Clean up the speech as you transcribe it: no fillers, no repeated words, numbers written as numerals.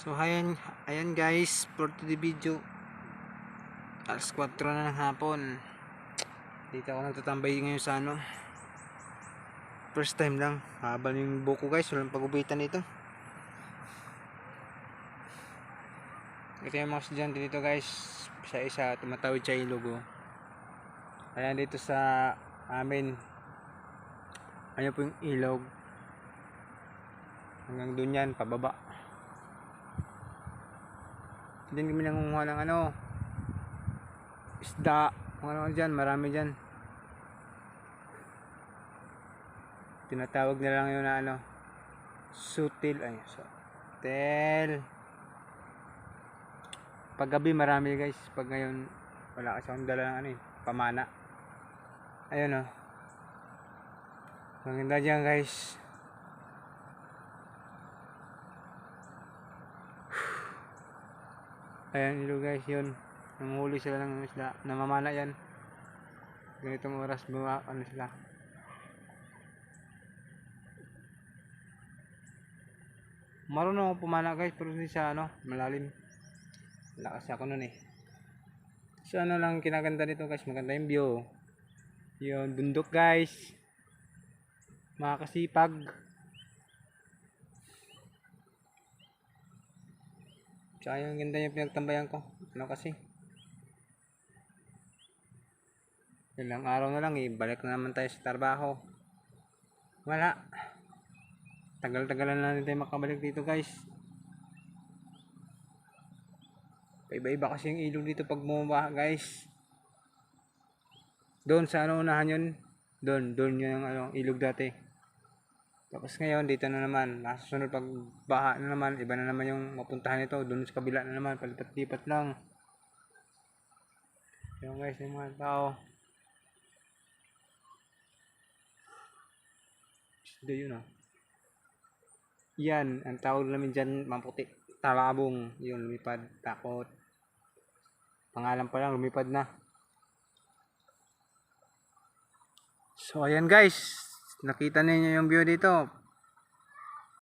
So ayan guys, for today video, alas 4 na ng hapon. Dito ako nagtatambay ngayon sa first time lang, habang yung buko guys, walang pagubitan dito. Ito yung mga estudyante dito guys, isa tumatawid sa ilog Ayan dito sa amin, ayan po yung ilog, hanggang dun yan, pababa. Diyan kami nangunguha ng isda, kung ano dyan, marami dyan. Tinatawag na lang yun na sutil. Pag gabi marami guys, pag ngayon wala kasi akong dala ng pamana. Ayun maganda dyan guys. Ayan ilo guys, yun nanguhuli sila ng isda, namamana yan. Ganitong oras sila. Marunong ako pumana guys, pero hindi sa malalim. Lakas ako nun So lang kinaganda nito guys, maganda yung view. Yun, bundok guys. Makakasipag. Tsaka yung ganda yung pinagtambayan ko. Kasi ilang araw na lang balik na naman tayo sa trabaho. Wala. Tagal-tagalan na tayo makabalik dito guys. Iba-iba kasi yung ilog dito pag bumaba guys. Doon sa unahan yun. Doon yung ilog dati. Tapos ngayon dito na naman, nasusunod pag baha na naman, iba na naman yung mapuntahan nito, doon sa kabila na naman, palipat-lipat lang. Yung guys, yung mga tao. Isda yun Yan, ang tawag namin dyan, maputi, talabong, yun lumipad, takot. Pangalan pa lang, lumipad na. So ayan guys, nakita niyo yung view dito.